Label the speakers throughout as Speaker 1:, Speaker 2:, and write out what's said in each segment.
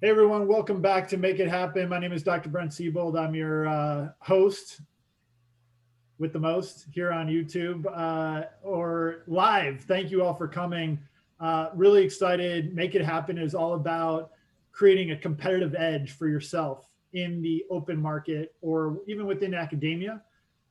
Speaker 1: Hey everyone, welcome back to Make It Happen. My name is Dr. Brent Siebold. I'm your host with the most here on YouTube or live. Thank you all for coming. Really excited. Make It Happen is all about creating a competitive edge for yourself in the open market or even within academia.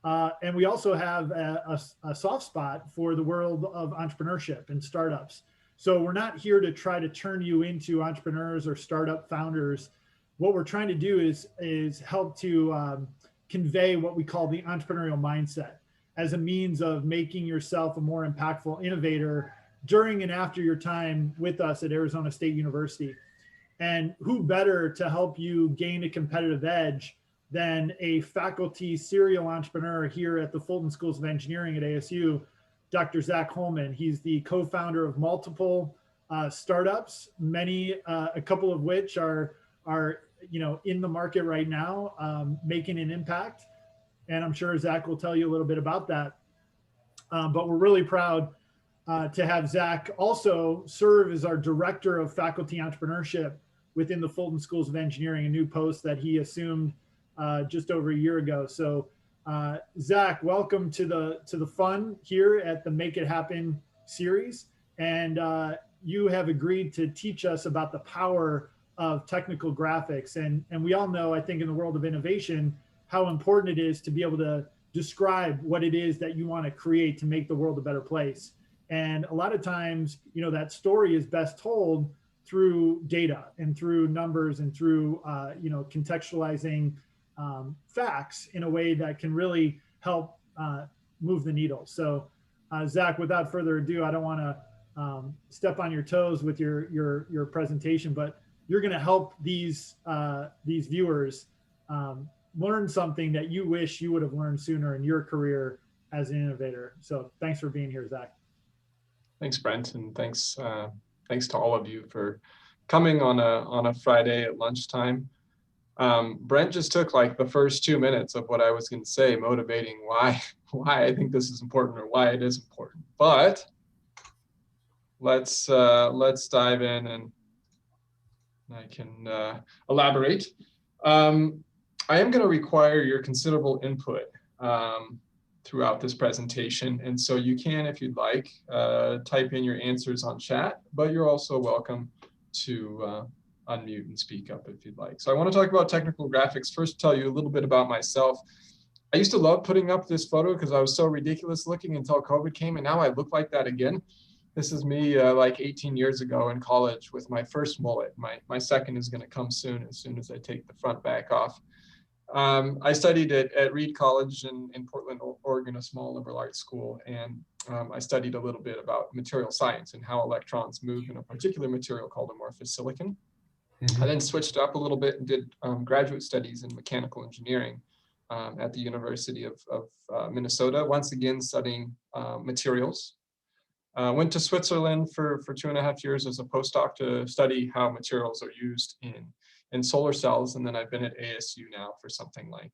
Speaker 1: And we also have a soft spot for the world of entrepreneurship and startups. So we're not here to try to turn you into entrepreneurs or startup founders. What we're trying to do is help to convey what we call the entrepreneurial mindset as a means of making yourself a more impactful innovator during and after your time with us at Arizona State University. And who better to help you gain a competitive edge than a faculty serial entrepreneur here at the Fulton Schools of Engineering at ASU, Dr. Zach Holman. He's the co-founder of multiple startups, a couple of which are in the market right now, making an impact. And I'm sure Zach will tell you a little bit about that. But we're really proud to have Zach also serve as our director of faculty entrepreneurship within the Fulton Schools of Engineering, a new post that he assumed just over a year ago. So Zach, welcome to the fun here at the Make It Happen series. And you have agreed to teach us about the power of technical graphics. And we all know, I think, in the world of innovation, how important it is to be able to describe what it is that you want to create to make the world a better place. And a lot of times, that story is best told through data and through numbers and through, contextualizing facts in a way that can really help move the needle. So, Zach, without further ado, I don't want to step on your toes with your presentation, but you're going to help these viewers learn something that you wish you would have learned sooner in your career as an innovator. So, thanks for being here, Zach.
Speaker 2: Thanks, Brent, and thanks to all of you for coming on a Friday at lunchtime. Brent just took like the first 2 minutes of what I was going to say, motivating why I think this is important or why it is important. But let's dive in and I can elaborate. I am going to require your considerable input throughout this presentation, and so you can, if you'd like, type in your answers on chat, but you're also welcome to unmute and speak up if you'd like. So I want to talk about technical graphics. First, tell you a little bit about myself. I used to love putting up this photo because I was so ridiculous looking until COVID came, and now I look like that again. This is me like 18 years ago in college with my first mullet. My second is going to come soon as I take the front back off. I studied at Reed College in Portland, Oregon, a small liberal arts school, and I studied a little bit about material science and how electrons move in a particular material called amorphous silicon. I then switched up a little bit and did graduate studies in mechanical engineering at the University of Minnesota, once again studying materials. Went to Switzerland for 2.5 years as a postdoc to study how materials are used in solar cells, and then I've been at ASU now for something like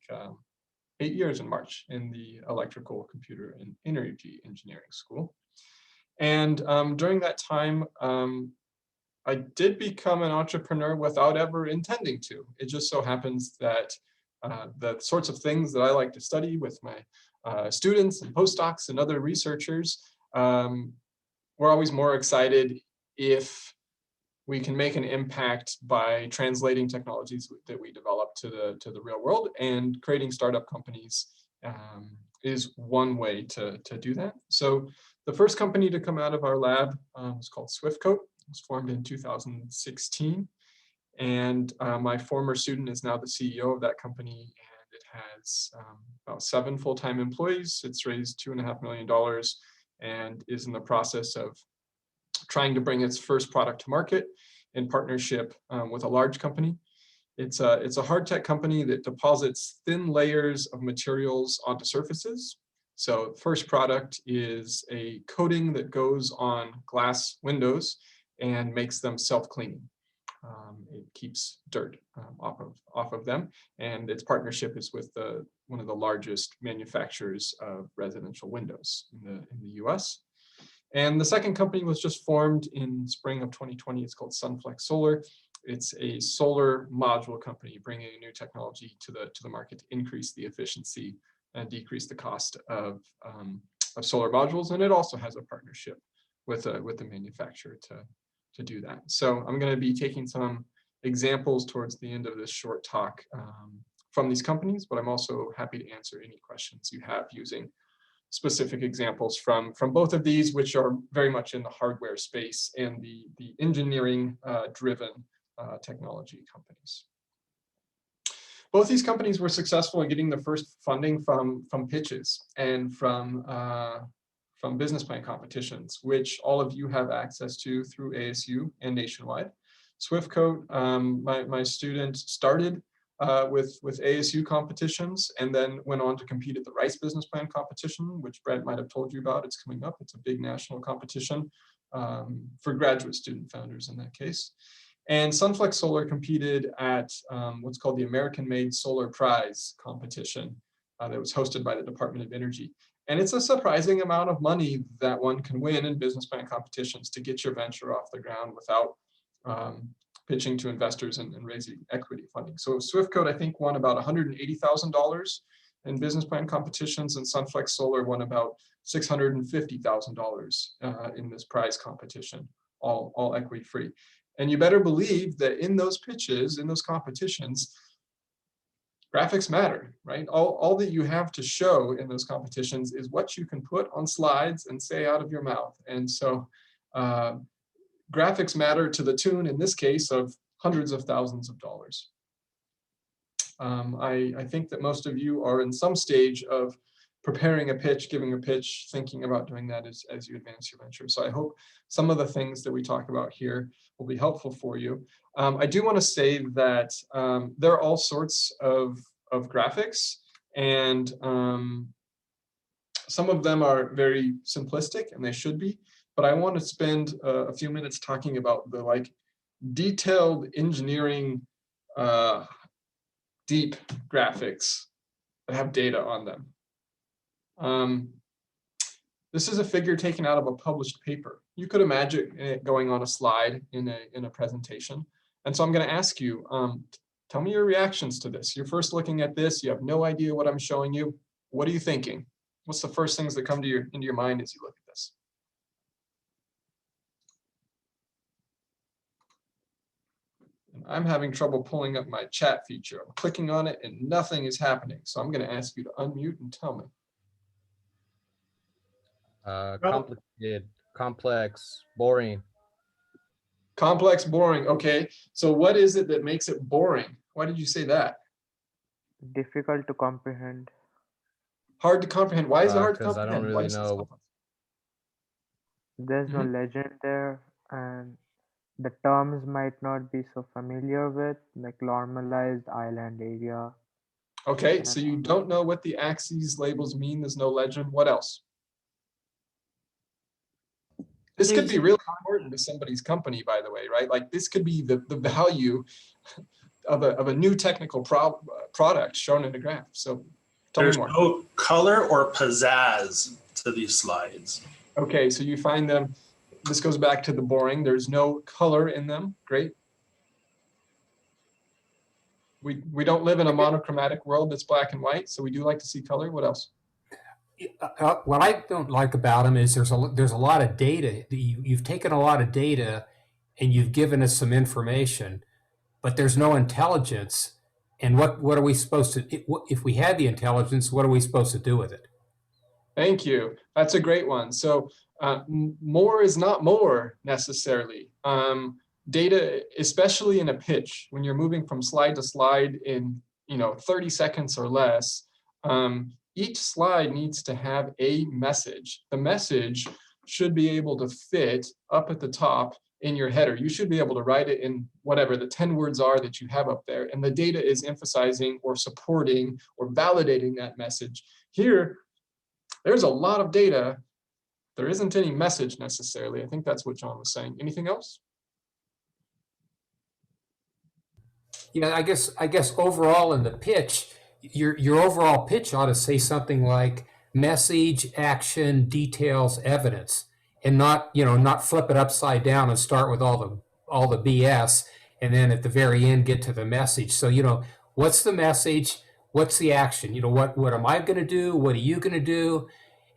Speaker 2: 8 years in March in the Electrical, Computer, and Energy Engineering School. And during that time, I did become an entrepreneur without ever intending to. It just so happens that the sorts of things that I like to study with my students and postdocs and other researchers, we're always more excited if we can make an impact by translating technologies that we develop to the real world, and creating startup companies is one way to do that. So the first company to come out of our lab was called SwiftCoat. It was formed in 2016, and my former student is now the CEO of that company, and it has about 7 full-time employees. It's raised $2.5 million and is in the process of trying to bring its first product to market in partnership with a large company. It's a hard tech company that deposits thin layers of materials onto surfaces. So first product is a coating that goes on glass windows and makes them self-cleaning. It keeps dirt off of them, and its partnership is with one of the largest manufacturers of residential windows in the US. And the second company was just formed in spring of 2020. It's called Sunflex Solar. It's a solar module company bringing a new technology to the market to increase the efficiency and decrease the cost of solar modules. And it also has a partnership with the manufacturer to do that. So I'm going to be taking some examples towards the end of this short talk from these companies, but I'm also happy to answer any questions you have using specific examples from both of these, which are very much in the hardware space and the engineering driven technology companies. Both these companies were successful in getting the first funding from pitches and from business plan competitions, which all of you have access to through ASU and nationwide. SwiftCode, my student started with ASU competitions and then went on to compete at the Rice Business Plan competition, which Brent might have told you about. It's coming up. It's a big national competition for graduate student founders in that case. And Sunflex Solar competed at what's called the American Made Solar Prize competition that was hosted by the Department of Energy. And it's a surprising amount of money that one can win in business plan competitions to get your venture off the ground without pitching to investors and raising equity funding. So SwiftCode, I think, won about $180,000 in business plan competitions, and Sunflex Solar won about $650,000 in this prize competition, all equity free. And you better believe that in those pitches, in those competitions, graphics matter, right? All that you have to show in those competitions is what you can put on slides and say out of your mouth. And so graphics matter to the tune, in this case, of hundreds of thousands of dollars. I think that most of you are in some stage of preparing a pitch, giving a pitch, thinking about doing that as you advance your venture. So I hope some of the things that we talk about here will be helpful for you. I do want to say that there are all sorts of graphics, and some of them are very simplistic, and they should be, but I want to spend a few minutes talking about the detailed engineering, deep graphics that have data on them. This is a figure taken out of a published paper. You could imagine it going on a slide in a presentation. And so I'm going to ask you, tell me your reactions to this. You're first looking at this. You have no idea what I'm showing you. What are you thinking? What's the first things that come to into your mind as you look at this? And I'm having trouble pulling up my chat feature. I'm clicking on it and nothing is happening. So I'm going to ask you to unmute and tell me.
Speaker 3: Complicated, complex, boring.
Speaker 2: Complex, boring. Okay. So what is it that makes it boring? Why did you say that?
Speaker 4: Difficult to comprehend.
Speaker 2: Hard to comprehend. Why is it hard to
Speaker 3: Because I
Speaker 2: comprehend?
Speaker 3: don't
Speaker 2: Why
Speaker 3: really
Speaker 2: is it
Speaker 3: know.
Speaker 2: complex?
Speaker 4: There's no legend there, and the terms might not be so familiar with, like normalized island area.
Speaker 2: Okay, so you don't know what the axes labels mean. There's no legend. What else? This could be really important to somebody's company, by the way, right? Like this could be the value of a new technical product shown in a graph. So tell me more.
Speaker 5: There's no color or pizzazz to these slides.
Speaker 2: Okay, so you find them, this goes back to the boring. There's no color in them. Great. We don't live in a monochromatic world that's black and white, so we do like to see color. What else?
Speaker 6: What I don't like about them is there's a lot of data. You've taken a lot of data and you've given us some information, but there's no intelligence. And what are we supposed to, if we had the intelligence, what are we supposed to do with it?
Speaker 2: Thank you. That's a great one. So more is not more necessarily. Data, especially in a pitch, when you're moving from slide to slide in 30 seconds or less, each slide needs to have a message. The message should be able to fit up at the top in your header. You should be able to write it in whatever the 10 words are that you have up there, and the data is emphasizing or supporting or validating that message. Here, there's a lot of data. There isn't any message necessarily. I think that's what John was saying. Anything else?
Speaker 6: Yeah, I guess overall in the pitch, your overall pitch ought to say something like message, action, details, evidence, and not flip it upside down and start with all the BS and then at the very end get to the message. So, what's the message? What's the action? What am I going to do? What are you going to do?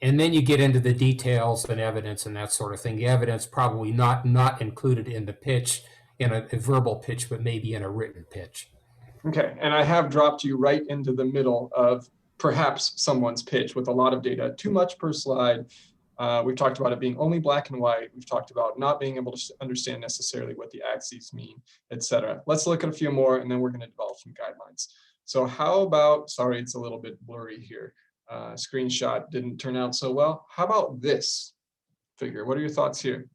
Speaker 6: And then you get into the details and evidence and that sort of thing. The evidence probably not included in the pitch, in a verbal pitch, but maybe in a written pitch.
Speaker 2: Okay, and I have dropped you right into the middle of perhaps someone's pitch with a lot of data, too much per slide. We've talked about it being only black and white. We've talked about not being able to understand necessarily what the axes mean, etc. Let's look at a few more, and then we're going to develop some guidelines. So how about, sorry, it's a little bit blurry here. Screenshot didn't turn out so well. How about this figure? What are your thoughts here?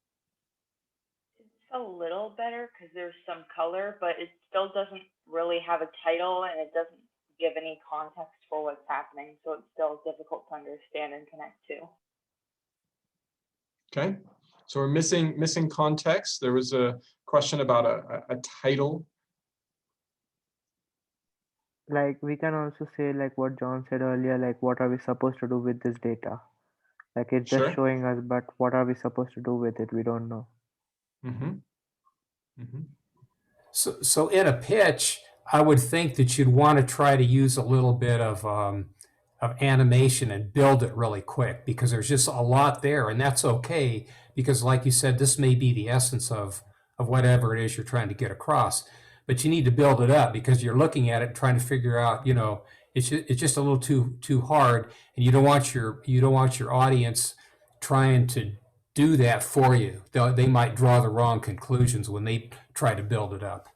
Speaker 7: It's a little better because there's some color, but it still doesn't really have a title, and it doesn't give any context for what's happening. So it's still difficult to understand and connect to.
Speaker 2: Okay, so we're missing context. There was a question about a title.
Speaker 4: Like we can also say like what John said earlier, like what are we supposed to do with this data? Like it's just
Speaker 2: Sure.
Speaker 4: showing us, but what are we supposed to do with it? We don't know.
Speaker 6: So in a pitch, I would think that you'd want to try to use a little bit of animation and build it really quick, because there's just a lot there, and that's okay, because like you said, this may be the essence of whatever it is you're trying to get across. But you need to build it up, because you're looking at it trying to figure out, it's just a little too hard, and you don't want your audience trying to do that for you. They might draw the wrong conclusions when they try to build it up.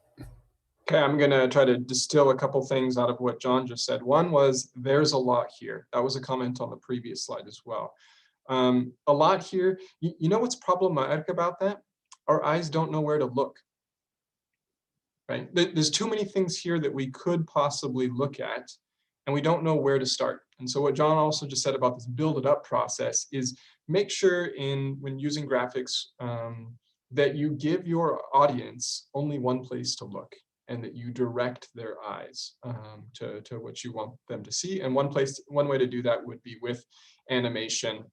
Speaker 2: Okay, I'm gonna try to distill a couple things out of what John just said. One was, there's a lot here. That was a comment on the previous slide as well. A lot here. You know what's problematic about that? Our eyes don't know where to look. Right? There's too many things here that we could possibly look at, and we don't know where to start. And so what John also just said about this build it up process is make sure when using graphics that you give your audience only one place to look, and that you direct their eyes to what you want them to see. And one way to do that would be with animation.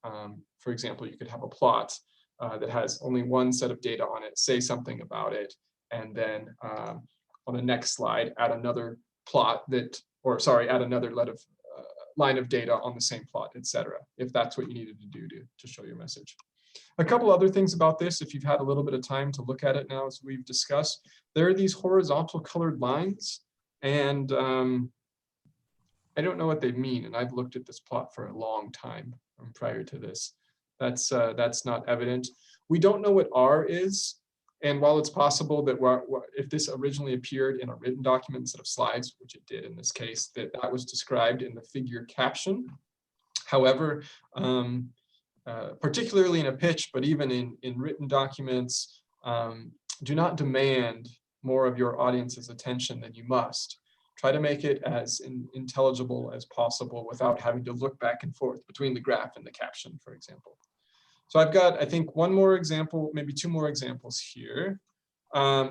Speaker 2: For example, you could have a plot that has only one set of data on it, say something about it, and then on the next slide, add another plot add another line of data on the same plot, etc. If that's what you needed to do to show your message. A couple other things about this, if you've had a little bit of time to look at it now, as we've discussed, there are these horizontal colored lines, and I don't know what they mean, and I've looked at this plot for a long time prior to this. That's not evident. We don't know what R is, and while it's possible that if this originally appeared in a written document instead of slides, which it did in this case, that was described in the figure caption. However, particularly in a pitch, but even in written documents, do not demand more of your audience's attention than you must. Try to make it as intelligible as possible without having to look back and forth between the graph and the caption, for example. So I've got, I think, one more example, maybe two more examples here.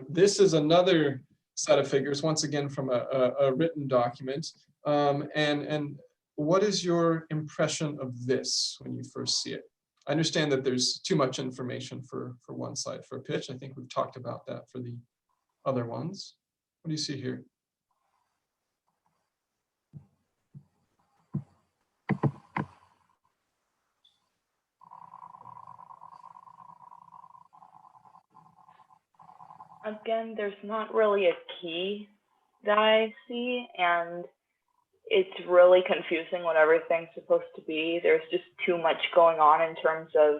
Speaker 2: This is another set of figures, once again from a written document. And what is your impression of this when you first see it? I understand that there's too much information for one slide for a pitch. I think we've talked about that for the other ones. What do you see here?
Speaker 7: Again, there's not really a key that I see, and it's really confusing what everything's supposed to be. There's just too much going on in terms of,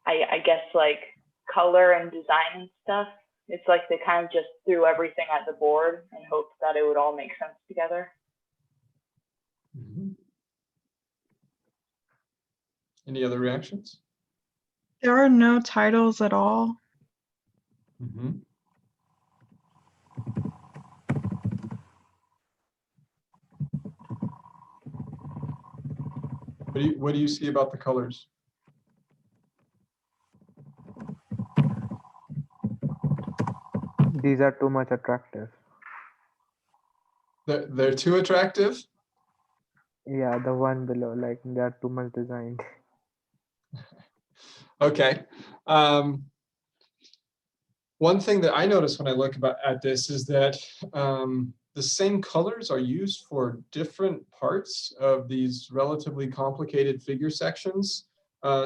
Speaker 7: I guess, like color and design and stuff. It's like they kind of just threw everything at the board and hoped that it would all make sense together.
Speaker 2: Any other reactions?
Speaker 8: There are no titles at all.
Speaker 2: What do you see about the colors?
Speaker 4: These are too much attractive.
Speaker 2: They're too attractive?
Speaker 4: Yeah, the one below, like they are too much designed.
Speaker 2: one thing that I notice when I look at this is that the same colors are used for different parts of these relatively complicated figure sections,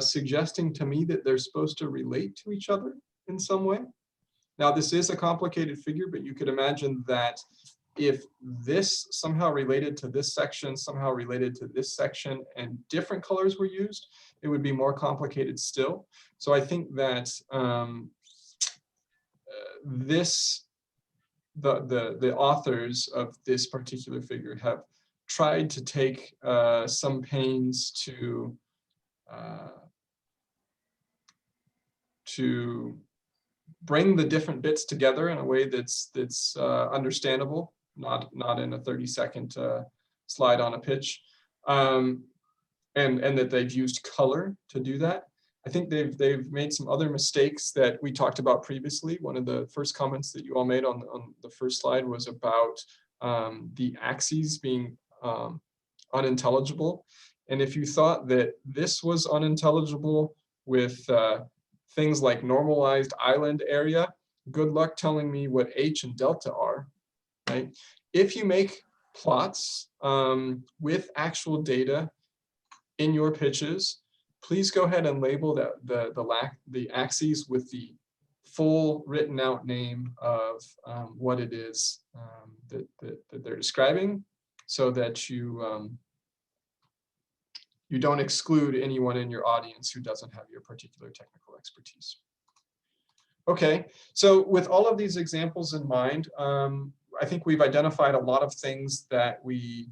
Speaker 2: suggesting to me that they're supposed to relate to each other in some way. Now, this is a complicated figure, but you could imagine that if this somehow related to this section, somehow related to this section, and different colors were used, it would be more complicated still. So I think that the authors of this particular figure have tried to take some pains to bring the different bits together in a way that's understandable, not in a 30-second slide on a pitch, and that they've used color to do that. I think they've made some other mistakes that we talked about previously. One of the first comments that you all made on the first slide was about the axes being unintelligible. And if you thought that this was unintelligible with things like normalized island area, good luck telling me what H and delta are, right? If you make plots with actual data in your pitches, please go ahead and label the axes with the full written out name of what it is that they're describing, so that you don't exclude anyone in your audience who doesn't have your particular technical expertise. Okay, so with all of these examples in mind, I think we've identified a lot of things that we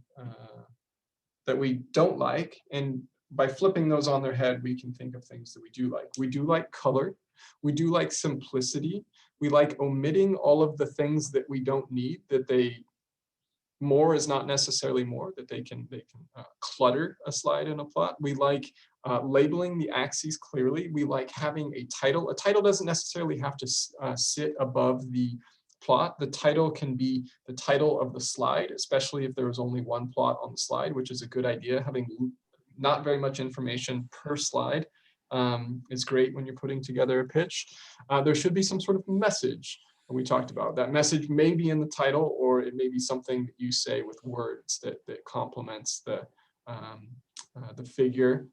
Speaker 2: don't like, and by flipping those on their head, we can think of things that we do like. We do like color. We do like simplicity. We like omitting all of the things that we don't need, more is not necessarily more, that they can clutter a slide in a plot. We like labeling the axes clearly. We like having a title. A title doesn't necessarily have to sit above the plot. The title can be the title of the slide, especially if there is only one plot on the slide, which is a good idea. Having not very much information per slide is great when you're putting together a pitch. There should be some sort of message. We talked about that message may be in the title, or it may be something that you say with words that complements the figure.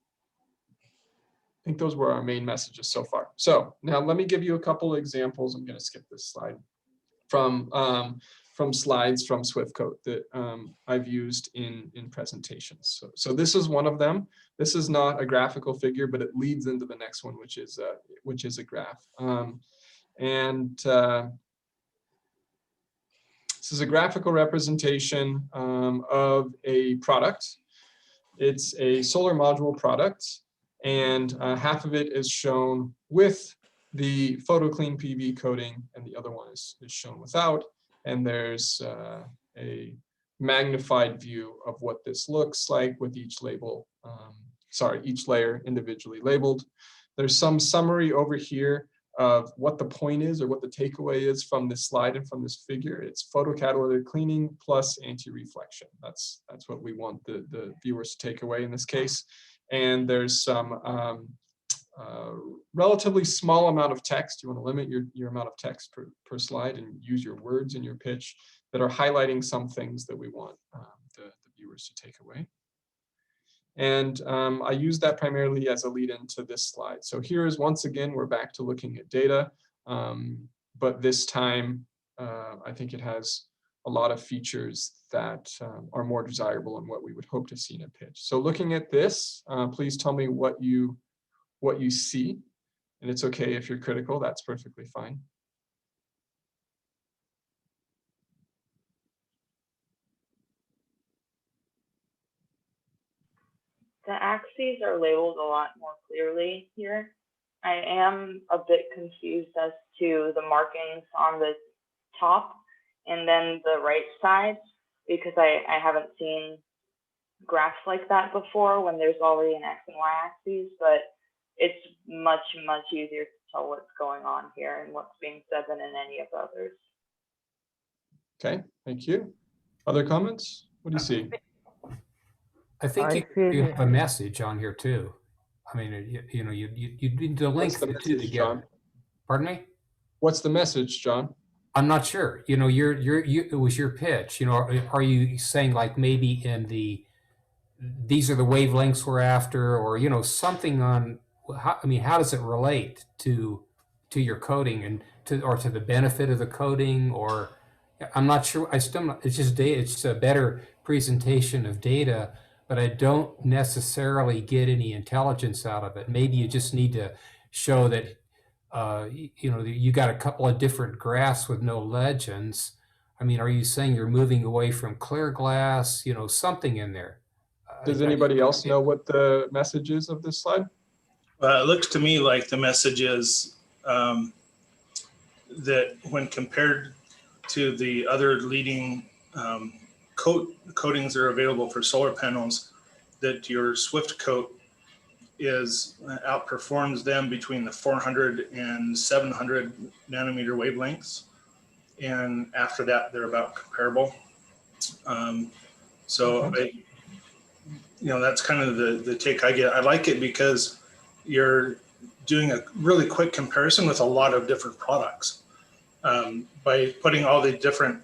Speaker 2: I think those were our main messages so far. So now let me give you a couple of examples. I'm going to skip this slide from slides from SwiftCode that I've used in presentations. So this is one of them. This is not a graphical figure, but it leads into the next one, which is a graph. This is a graphical representation of a product. It's a solar module product, and half of it is shown with the PhotoClean PV coating, and the other one is shown without. And there's a magnified view of what this looks like with each label, each layer individually labeled. There's some summary over here of what the point is, or what the takeaway is from this slide and from this figure. It's photocatalytic cleaning plus anti-reflection. That's what we want the viewers to take away in this case. And there's some relatively small amount of text. You want to limit your amount of text per slide and use your words in your pitch that are highlighting some things that we want the viewers to take away. And I use that primarily as a lead into this slide. So here is, once again, we're back to looking at data, but this time I think it has a lot of features that are more desirable and what we would hope to see in a pitch. So looking at this, please tell me what you see, and it's okay if you're critical, that's perfectly fine.
Speaker 7: The axes are labeled a lot more clearly here. I am a bit confused as to the markings on the top and then the right side, because I haven't seen graphs like that before when there's already an X and Y axis, but it's much easier to tell what's going on here and what's being said than in any of the others.
Speaker 2: Okay, thank you. Other comments? What do you see?
Speaker 6: I think you have a message on here too. I mean, you need to link
Speaker 2: What's the
Speaker 6: the two
Speaker 2: message,
Speaker 6: together.
Speaker 2: John?
Speaker 6: Pardon me?
Speaker 2: What's the message, John?
Speaker 6: I'm not sure. You know, it was your pitch. You know, are you saying like maybe in these are the wavelengths we're after, or you know, something on? I mean, how does it relate to your coding and to the benefit of the coding? Or I'm not sure. I still not, it's just data. It's a better presentation of data, but I don't necessarily get any intelligence out of it. Maybe you just need to show that you know, you got a couple of different graphs with no legends. I mean, are you saying you're moving away from clear glass? You know, something in there.
Speaker 2: Does anybody else know what the message is of this slide?
Speaker 5: It looks to me like the message is that when compared to the other leading coatings that are available for solar panels, that your Swift coat outperforms them between the 400 and 700 nanometer wavelengths. And after that, they're about comparable. That's kind of the take I get. I like it because you're doing a really quick comparison with a lot of different products. By putting all the different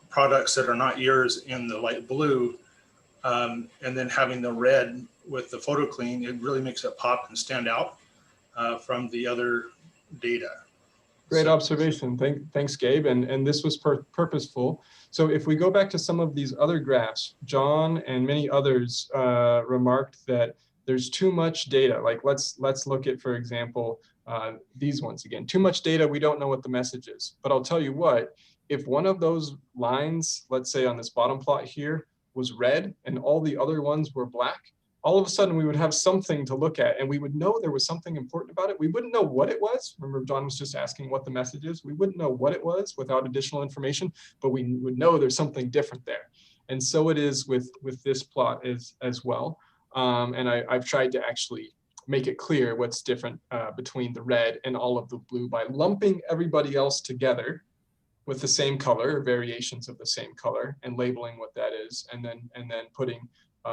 Speaker 5: products that are not yours in the light blue, and then having the red with the photo clean, it really makes it pop and stand out from the other data.
Speaker 2: Great observation. Thanks, Gabe. And this was purposeful. So if we go back to some of these other graphs, John and many others remarked that there's too much data. Like let's look at, for example, these ones again. Too much data, we don't know what the message is. But I'll tell you what, if one of those lines, let's say on this bottom plot here, was red and all the other ones were black, all of a sudden we would have something to look at and we would know there was something important about it. We wouldn't know what it was. Remember, John was just asking what the message is. We wouldn't know what it was without additional information, but we would know there's something different there. And so it is with this plot as well. And I've tried to actually make it clear what's different between the red and all of the blue by lumping everybody else together with the same color, or variations of the same color, and labeling what that is, and then putting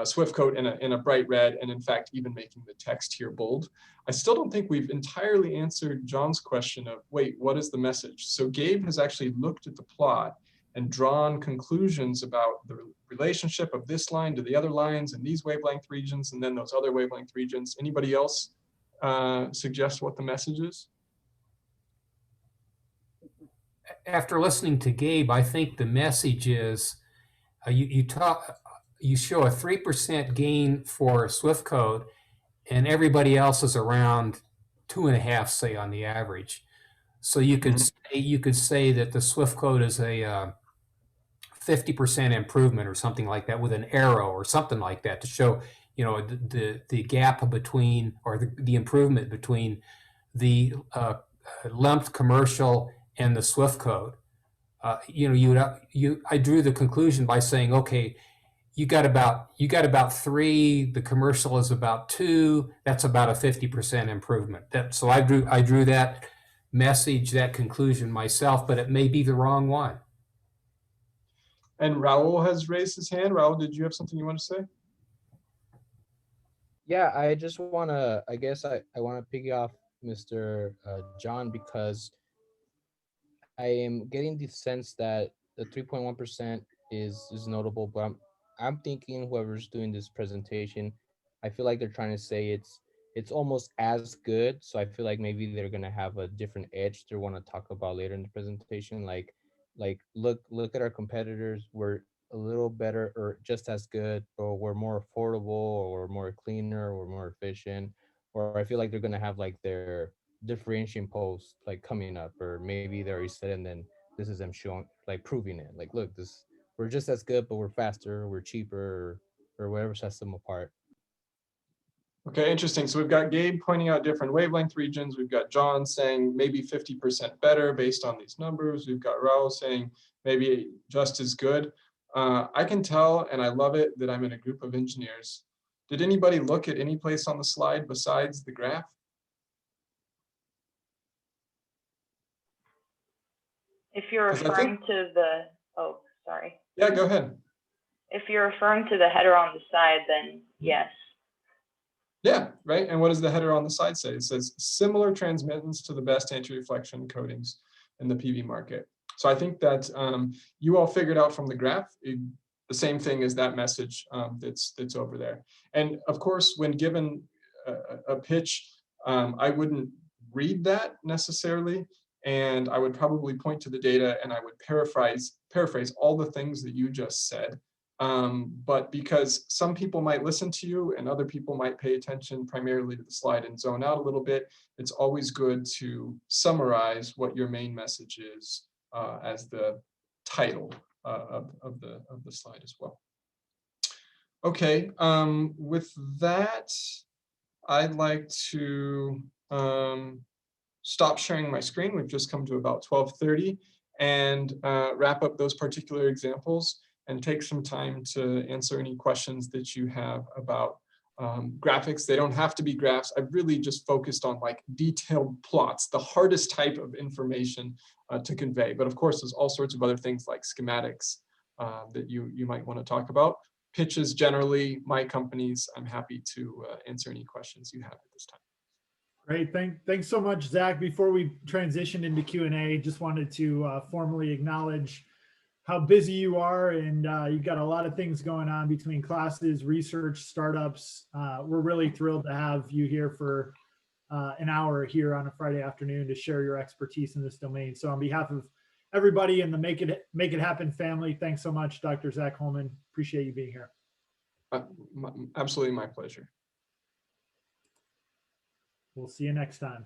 Speaker 2: Swift coat in a bright red, and in fact even making the text here bold. I still don't think we've entirely answered John's question of, wait, what is the message? So Gabe has actually looked at the plot and drawn conclusions about the relationship of this line to the other lines and these wavelength regions and then those other wavelength regions. Anybody else suggest what the message is?
Speaker 6: After listening to Gabe, I think the message is you show a 3% gain for Swift code, and everybody else is around 2.5, say, on the average. So you could say that the Swift code is a 50% improvement or something like that, with an arrow or something like that to show, you know, the gap between, or the improvement between the lumped commercial and the Swift code. I drew the conclusion by saying, okay, you got about 3, the commercial is about 2, that's about a 50% improvement. So I drew that message, that conclusion myself, but it may be the wrong one.
Speaker 2: And Raul has raised his hand. Raul, did you have something you want to say?
Speaker 3: Yeah, I just want to, I guess I want to piggy off Mr. John, because I am getting the sense that the 3.1% is notable, but I'm thinking whoever's doing this presentation, I feel like they're trying to say it's almost as good. So I feel like maybe they're gonna have a different edge they want to talk about later in the presentation. Like look at our competitors. We're a little better or just as good, or we're more affordable, or we're more cleaner, or we're more efficient. Or I feel like they're gonna have like their differentiation post like coming up, or maybe they already said it and then this is them showing, like proving it. Like, look, we're just as good, but we're faster, we're cheaper, or whatever sets them apart.
Speaker 2: Okay, interesting. So we've got Gabe pointing out different wavelength regions. We've got John saying maybe 50% better based on these numbers. We've got Raul saying maybe just as good. I can tell, and I love it, that I'm in a group of engineers. Did anybody look at any place on the slide besides the graph?
Speaker 7: If you're referring to the, oh, sorry.
Speaker 2: Yeah, go ahead.
Speaker 7: If you're referring to the header on the side, then yes.
Speaker 2: Yeah, right. And what does the header on the side say? It says similar transmittance to the best anti-reflection coatings in the PV market. So I think that you all figured out from the graph the same thing as that message that's over there. And of course, when given a pitch, I wouldn't read that necessarily, and I would probably point to the data and I would paraphrase all the things that you just said. But because some people might listen to you and other people might pay attention primarily to the slide and zone out a little bit, it's always good to summarize what your main message is as the title of the slide as well. Okay, with that, I'd like to stop sharing my screen. We've just come to about 12:30 and wrap up those particular examples and take some time to answer any questions that you have about graphics. They don't have to be graphs. I've really just focused on like detailed plots, the hardest type of information to convey. But of course, there's all sorts of other things like schematics that you might want to talk about. Pitches generally, my companies, I'm happy to answer any questions you have at this time.
Speaker 1: Great, thanks so much, Zach. Before we transition into Q&A, just wanted to formally acknowledge how busy you are, and you've got a lot of things going on between classes, research, startups. We're really thrilled to have you here for an hour here on a Friday afternoon to share your expertise in this domain. So on behalf of everybody in the Make It Happen family, thanks so much, Dr. Zach Holman. Appreciate you being here.
Speaker 2: Absolutely my pleasure.
Speaker 1: We'll see you next time.